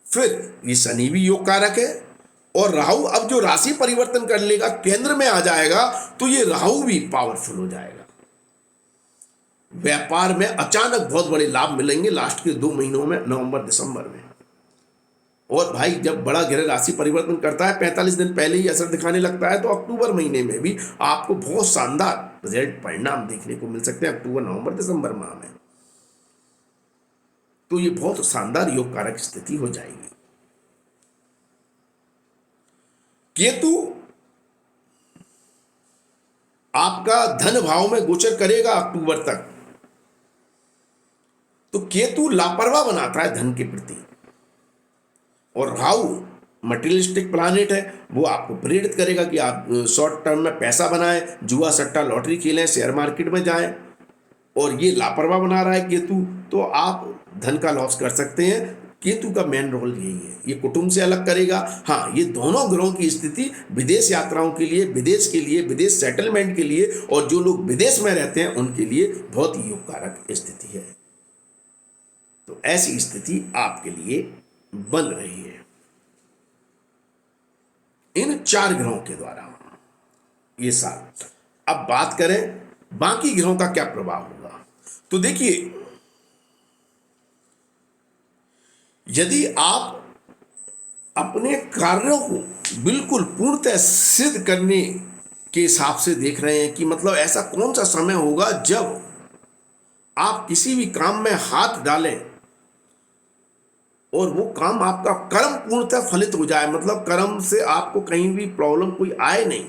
फिर ये शनि भी योग कारक है, और राहु अब जो राशि परिवर्तन कर लेगा, केंद्र में आ जाएगा, तो ये राहु भी पावरफुल हो जाएगा। व्यापार में अचानक बहुत बड़े लाभ मिलेंगे लास्ट के 2 महीनों में, नवंबर दिसंबर में। और भाई जब बड़ा ग्रह राशि परिवर्तन करता है 45 दिन पहले ही असर दिखाने लगता है, तो अक्टूबर महीने में भी आपको बहुत शानदार रिजल्ट, परिणाम देखने को मिल सकते हैं, अक्टूबर, नवंबर, दिसंबर माह में। तो ये बहुत शानदार योग कारक स्थिति हो जाएगी। केतु आपका धन भाव में गोचर करेगा अक्टूबर तक, तो केतु लापरवाह बनाता है धन के प्रति, और राहु मटेरियलिस्टिक प्लैनेट है, वो आपको प्रेरित करेगा कि आप शॉर्ट टर्म में पैसा बनाएं, जुआ सट्टा लॉटरी खेलें, शेयर मार्केट में जाएं, और ये लापरवाह बना रहा है केतु, तो आप धन का लॉस कर सकते हैं। केतु का मेन रोल यही है, ये कुटुंब से अलग करेगा। हाँ, ये दोनों ग्रहों की स्थिति विदेश यात्राओं के लिए, विदेश के लिए, विदेश सेटलमेंट के लिए और जो लोग विदेश में रहते हैं उनके लिए बहुत ही योगकारक स्थिति है। तो ऐसी स्थिति आपके लिए बन रही है इन 4 ग्रहों के द्वारा ये साल। अब बात करें बाकी ग्रहों का क्या प्रभाव होगा, तो देखिए, यदि आप अपने कार्यों को बिल्कुल पूर्णतः सिद्ध करने के हिसाब से देख रहे हैं कि मतलब ऐसा कौन सा समय होगा जब आप किसी भी काम में हाथ डालें और वो काम आपका कर्म पूर्णतः फलित हो जाए, मतलब कर्म से आपको कहीं भी प्रॉब्लम कोई आए नहीं,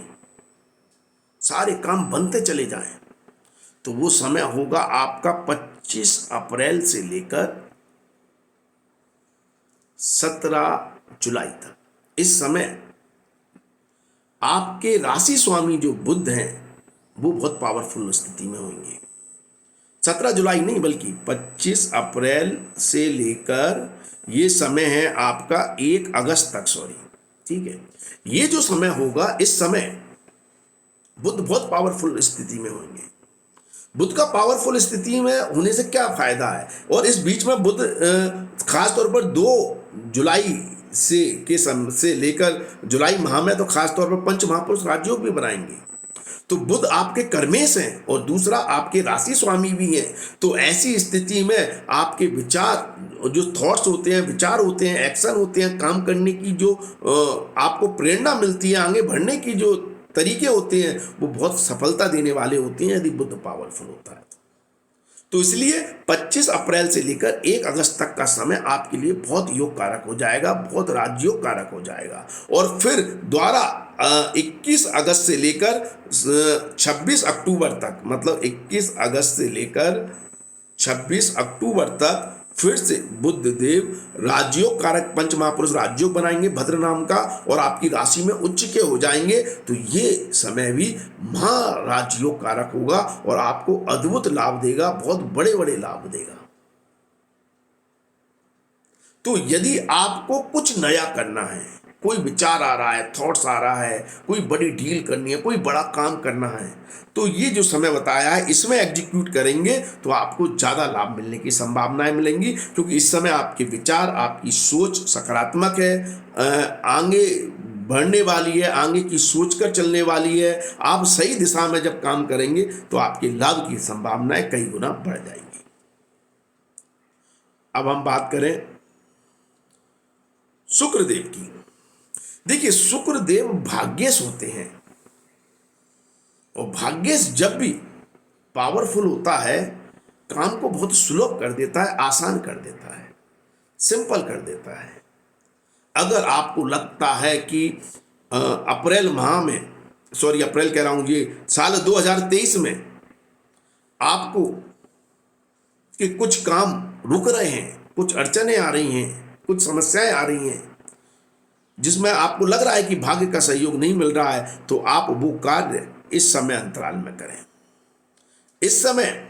सारे काम बनते चले जाएं, तो वो समय होगा आपका 25 अप्रैल से लेकर 17 जुलाई तक। इस समय आपके राशि स्वामी जो बुध हैं वो बहुत पावरफुल स्थिति में होंगे। 17 जुलाई नहीं बल्कि 25 अप्रैल से लेकर ये समय है आपका 1 अगस्त तक, सॉरी, ठीक है। ये जो समय होगा, इस समय बुध बहुत पावरफुल स्थिति में होंगे। बुध का पावरफुल स्थिति में होने से क्या फायदा है, और इस बीच में बुध खास तौर पर 2 जुलाई से लेकर जुलाई माह में तो खास तौर पर पंच महापुरुष राजयोग भी बनाएंगे। तो बुध आपके कर्मेश हैं और दूसरा आपके राशि स्वामी भी हैं। तो ऐसी स्थिति में आपके विचार, जो थॉट्स होते हैं, विचार होते हैं, एक्शन होते हैं, काम करने की जो आपको प्रेरणा मिलती है, आगे बढ़ने की जो तरीके होते हैं, वो बहुत सफलता देने वाले होते हैं यदि बुध पावरफुल होता है। तो इसलिए 25 अप्रैल से लेकर 1 अगस्त तक का समय आपके लिए बहुत योग कारक हो जाएगा, बहुत राजयोग कारक हो जाएगा। और फिर द्वारा 21 अगस्त से लेकर 26 अक्टूबर तक, मतलब 21 अगस्त से लेकर 26 अक्टूबर तक फिर से बुध देव राजयोग कारक पंच महापुरुष राजयोग बनाएंगे भद्र नाम का, और आपकी राशि में उच्च के हो जाएंगे। तो ये समय भी महाराजयोग कारक होगा और आपको अद्भुत लाभ देगा, बहुत बड़े बड़े लाभ देगा। तो यदि आपको कुछ नया करना है, कोई विचार आ रहा है, थॉट्स आ रहा है, कोई बड़ी डील करनी है, कोई बड़ा काम करना है, तो ये जो समय बताया है इसमें एग्जीक्यूट करेंगे तो आपको ज़्यादा लाभ मिलने की संभावनाएं मिलेंगी, क्योंकि इस समय आपके विचार, आपकी सोच सकारात्मक है, आगे बढ़ने वाली है, आगे की सोच कर चलने वाली है। आप सही दिशा में जब काम करेंगे तो आपके लाभ की संभावनाएं कई गुना बढ़ जाएंगी। अब हम बात करें शुक्रदेव की। देखिए, शुक्रदेव भाग्येश होते हैं, और भाग्येश जब भी पावरफुल होता है काम को बहुत सुलभ कर देता है, आसान कर देता है, सिंपल कर देता है। अगर आपको लगता है कि अप्रैल माह में, सॉरी अप्रैल कह रहा हूं, ये साल 2023 में आपको कि कुछ काम रुक रहे हैं, कुछ अड़चनें आ रही हैं, कुछ समस्याएं आ रही हैं, जिसमें आपको लग रहा है कि भाग्य का सहयोग नहीं मिल रहा है, तो आप वो कार्य इस समय अंतराल में करें। इस समय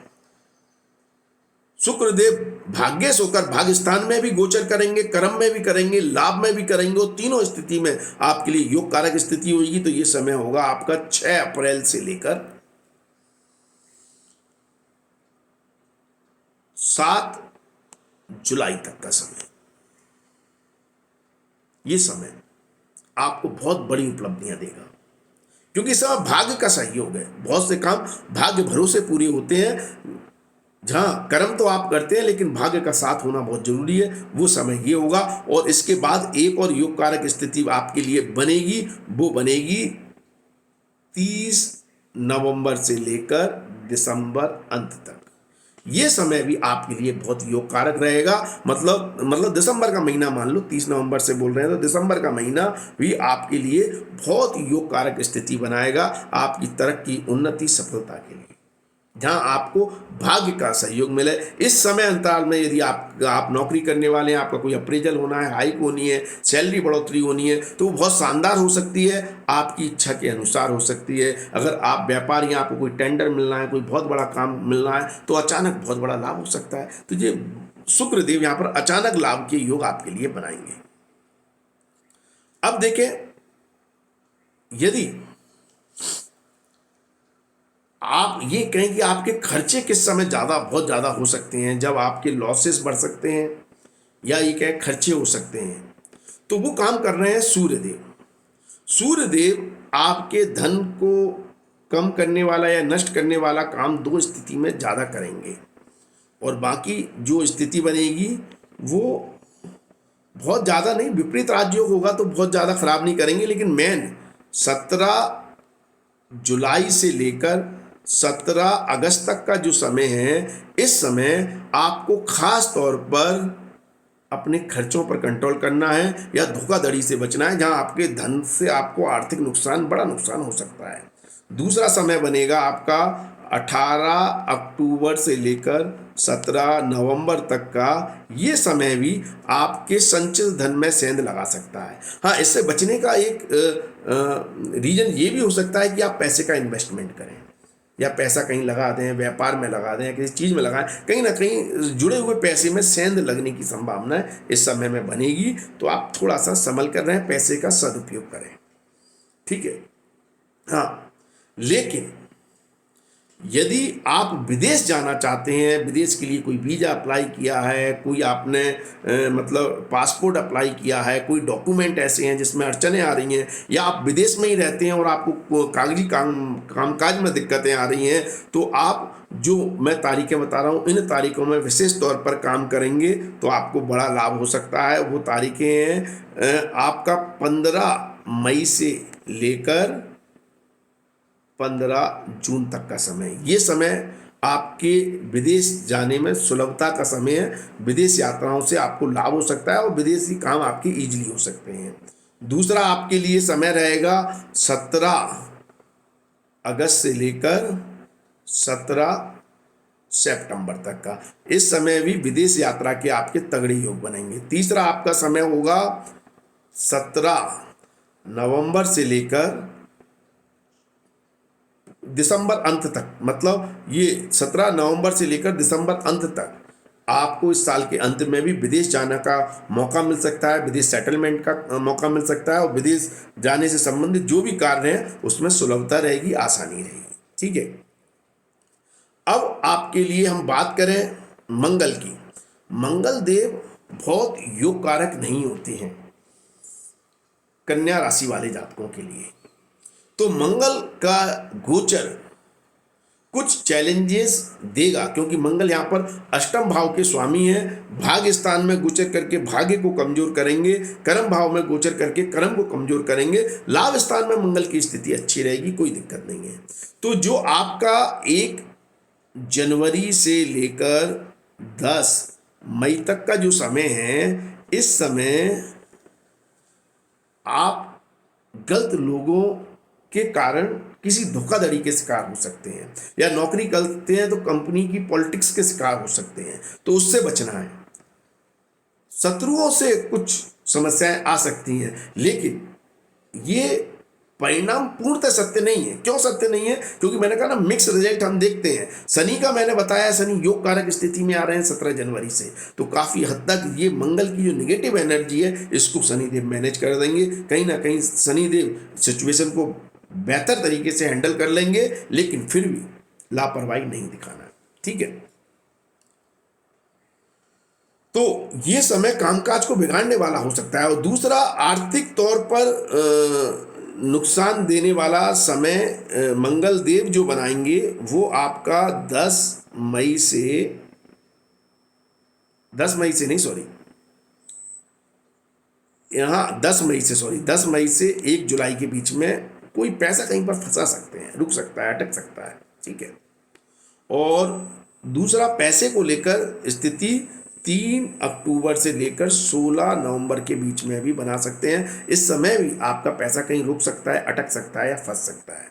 शुक्रदेव भाग्येश होकर भाग्य स्थान में भी गोचर करेंगे, कर्म में भी करेंगे, लाभ में भी करेंगे, और तीनों स्थिति में आपके लिए योग कारक स्थिति होगी। तो ये समय होगा आपका 6 अप्रैल से लेकर 7 जुलाई तक का समय। ये समय आपको बहुत बड़ी उपलब्धियां देगा, क्योंकि इस समय भाग्य का सहयोग है। बहुत से काम भाग्य भरोसे पूरे होते हैं, जहां कर्म तो आप करते हैं लेकिन भाग्य का साथ होना बहुत जरूरी है। वो समय ये होगा। और इसके बाद एक और योग कारक स्थिति आपके लिए बनेगी, वो बनेगी 30 नवंबर से लेकर दिसंबर अंत तक। ये समय भी आपके लिए बहुत योग कारक रहेगा। मतलब दिसंबर का महीना मान लो, 30 नवंबर से बोल रहे हैं तो दिसंबर का महीना भी आपके लिए बहुत योग कारक स्थिति बनाएगा, आपकी तरक्की, उन्नति, सफलता के लिए, जहां आपको भाग्य का सहयोग मिले। इस समय अंतराल में यदि आप नौकरी करने वाले हैं, आपका कोई अप्रेजल होना है, हाइक होनी है, सैलरी बढ़ोतरी होनी है, तो वो बहुत शानदार हो सकती है, आपकी इच्छा के अनुसार हो सकती है। अगर आप व्यापारी हैं, आपको कोई टेंडर मिलना है, कोई बहुत बड़ा काम मिलना है, तो अचानक बहुत बड़ा लाभ हो सकता है। तो ये शुक्र देव यहां पर अचानक लाभ के योग आपके लिए बनाएंगे। अब देखें, यदि आप ये कहें कि आपके खर्चे किस समय बहुत ज़्यादा हो सकते हैं, जब आपके लॉसेस बढ़ सकते हैं या ये कहें खर्चे हो सकते हैं, तो वो काम कर रहे हैं सूर्यदेव। सूर्यदेव आपके धन को कम करने वाला या नष्ट करने वाला काम दो स्थिति में ज़्यादा करेंगे, और बाकी जो स्थिति बनेगी वो बहुत ज़्यादा नहीं, विपरीत राजयोग होगा तो बहुत ज़्यादा खराब नहीं करेंगे, लेकिन मेन 17 जुलाई से लेकर 17 अगस्त तक का जो समय है, इस समय आपको खास तौर पर अपने खर्चों पर कंट्रोल करना है या धोखाधड़ी से बचना है, जहां आपके धन से आपको आर्थिक नुकसान, बड़ा नुकसान हो सकता है। दूसरा समय बनेगा आपका 18 अक्टूबर से लेकर 17 नवंबर तक का। ये समय भी आपके संचित धन में सेंध लगा सकता है। हाँ, इससे बचने का एक रीजन ये भी हो सकता है कि आप पैसे का इन्वेस्टमेंट करें या पैसा कहीं लगा दें, व्यापार में लगा दें, किसी चीज़ में लगाएं, कहीं ना कहीं जुड़े हुए पैसे में सेंध लगने की संभावना इस समय में बनेगी। तो आप थोड़ा सा संभल कर रहें, पैसे का सदुपयोग करें, ठीक है। हाँ, लेकिन यदि आप विदेश जाना चाहते हैं, विदेश के लिए कोई वीज़ा अप्लाई किया है, कोई आपने मतलब पासपोर्ट अप्लाई किया है, कोई डॉक्यूमेंट ऐसे हैं जिसमें अड़चनें आ रही हैं, या आप विदेश में ही रहते हैं और आपको कागजी कामकाज में दिक्कतें आ रही हैं, तो आप जो मैं तारीखें बता रहा हूँ, इन तारीखों में विशेष तौर पर काम करेंगे तो आपको बड़ा लाभ हो सकता है। वो तारीखें हैं आपका 15 मई से लेकर 15 जून तक का समय। ये समय आपके विदेश जाने में सुलभता का समय है। विदेश यात्राओं से आपको लाभ हो सकता है और विदेशी काम आपके इजीली हो सकते हैं। दूसरा आपके लिए समय रहेगा 17 अगस्त से लेकर 17 सितंबर तक का। इस समय भी विदेश यात्रा के आपके तगड़े योग बनेंगे। तीसरा आपका समय होगा 17 नवंबर से लेकर दिसंबर अंत तक, मतलब ये 17 नवंबर से लेकर दिसंबर अंत तक आपको इस साल के अंत में भी विदेश जाने का मौका मिल सकता है, विदेश सेटलमेंट का मौका मिल सकता है, और विदेश जाने से संबंधित जो भी कार्य हैं उसमें सुलभता रहेगी, आसानी रहेगी, ठीक है। अब आपके लिए हम बात करें मंगल की। मंगल देव बहुत योग कारक नहीं होते हैं कन्या राशि वाले जातकों के लिए। तो मंगल का गोचर कुछ चैलेंजेस देगा, क्योंकि मंगल यहाँ पर अष्टम भाव के स्वामी हैं। भाग्य स्थान में गोचर करके भाग्य को कमजोर करेंगे, कर्म भाव में गोचर करके कर्म को कमजोर करेंगे। लाभ स्थान में मंगल की स्थिति अच्छी रहेगी, कोई दिक्कत नहीं है। तो जो आपका 1 जनवरी से लेकर 10 मई तक का जो समय है, इस समय आप गलत लोगों के कारण किसी धोखाधड़ी के शिकार हो सकते हैं, या नौकरी करते हैं तो कंपनी की पॉलिटिक्स के शिकार हो सकते हैं, तो उससे बचना है। शत्रुओं से कुछ समस्याएं आ सकती हैं, लेकिन ये परिणाम पूर्णतः सत्य नहीं है। क्यों सत्य नहीं है? क्योंकि मैंने कहा ना, मिक्स रिजल्ट हम देखते हैं। शनि का मैंने बताया, शनि योग कारक स्थिति में आ रहे हैं 17 जनवरी से, तो काफ़ी हद तक ये मंगल की जो नेगेटिव एनर्जी है, इसको शनिदेव मैनेज कर देंगे। कहीं ना कहीं शनिदेव सिचुएशन को बेहतर तरीके से हैंडल कर लेंगे, लेकिन फिर भी लापरवाही नहीं दिखाना, ठीक है। तो ये समय कामकाज को बिगाड़ने वाला हो सकता है। और दूसरा, आर्थिक तौर पर नुकसान देने वाला समय मंगल देव जो बनाएंगे, वो आपका 10 मई से यहाँ 10 मई से 1 जुलाई के बीच में कोई पैसा कहीं पर फंसा सकते हैं, रुक सकता है, अटक सकता है, ठीक है। और दूसरा, पैसे को लेकर स्थिति 3 अक्टूबर से लेकर 16 नवंबर के बीच में भी बना सकते हैं। इस समय भी आपका पैसा कहीं रुक सकता है, अटक सकता है या फंस सकता है।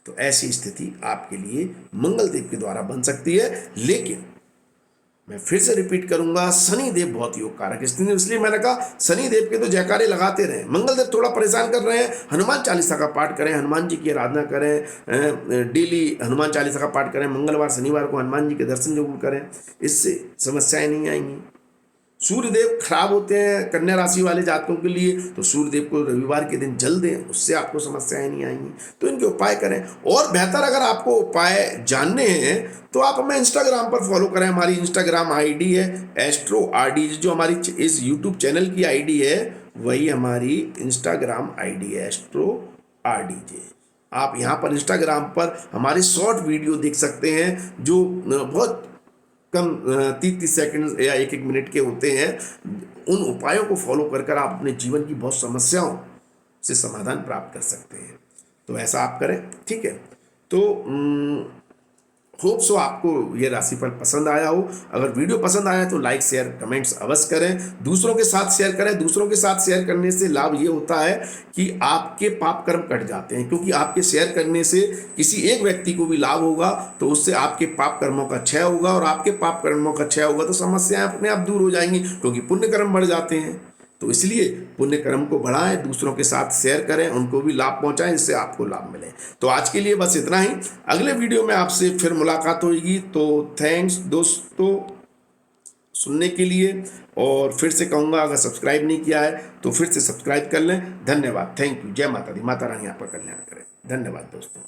तो ऐसी स्थिति आपके लिए मंगल देव के द्वारा बन सकती है। लेकिन मैं फिर से रिपीट करूंगा, शनिदेव बहुत योग कारक, इसलिए मैंने कहा शनिदेव के तो जयकारे लगाते रहें। मंगलदेव थोड़ा परेशान कर रहे हैं, हनुमान चालीसा का पाठ करें, हनुमान जी की आराधना करें, डेली हनुमान चालीसा का पाठ करें, मंगलवार शनिवार को हनुमान जी के दर्शन जरूर करें, इससे समस्याएं नहीं आएंगी। सूर्यदेव खराब होते हैं कन्या राशि वाले जातकों के लिए, तो सूर्यदेव को रविवार के दिन जल दें, उससे आपको समस्याएं नहीं आएंगी। तो इनके उपाय करें। और बेहतर अगर आपको उपाय जानने हैं तो आप हमें इंस्टाग्राम पर फॉलो करें। हमारी इंस्टाग्राम आईडी है एस्ट्रो आरडी, जो हमारी इस यूट्यूब चैनल की आईडी है वही हमारी इंस्टाग्राम आईडी है एस्ट्रो आरडी। आप यहाँ पर इंस्टाग्राम पर हमारे शॉर्ट वीडियो देख सकते हैं जो बहुत कम 30-30 सेकंड या 1-1 मिनट के होते हैं। उन उपायों को फॉलो कर आप अपने जीवन की बहुत समस्याओं से समाधान प्राप्त कर सकते हैं। तो ऐसा आप करें, ठीक है। तो होप सो आपको ये राशिफल पसंद आया हो। अगर वीडियो पसंद आया तो लाइक शेयर कमेंट्स अवश्य करें, दूसरों के साथ शेयर करें। दूसरों के साथ शेयर करने से लाभ ये होता है कि आपके पाप कर्म कट जाते हैं, क्योंकि आपके शेयर करने से किसी एक व्यक्ति को भी लाभ होगा तो उससे आपके पाप कर्मों का क्षय होगा, और आपके पाप कर्मों का क्षय होगा तो समस्याएं अपने आप दूर हो जाएंगी, क्योंकि पुण्य कर्म बढ़ जाते हैं। तो इसलिए पुण्य कर्म को बढ़ाएं, दूसरों के साथ शेयर करें, उनको भी लाभ पहुंचाएं, इससे आपको लाभ मिले। तो आज के लिए बस इतना ही। अगले वीडियो में आपसे फिर मुलाकात होगी। तो थैंक्स दोस्तों सुनने के लिए, और फिर से कहूँगा अगर सब्सक्राइब नहीं किया है तो फिर से सब्सक्राइब कर लें। धन्यवाद, थैंक यू। जय माता दी, माता रानी आपका कल्याण करें। धन्यवाद दोस्तों।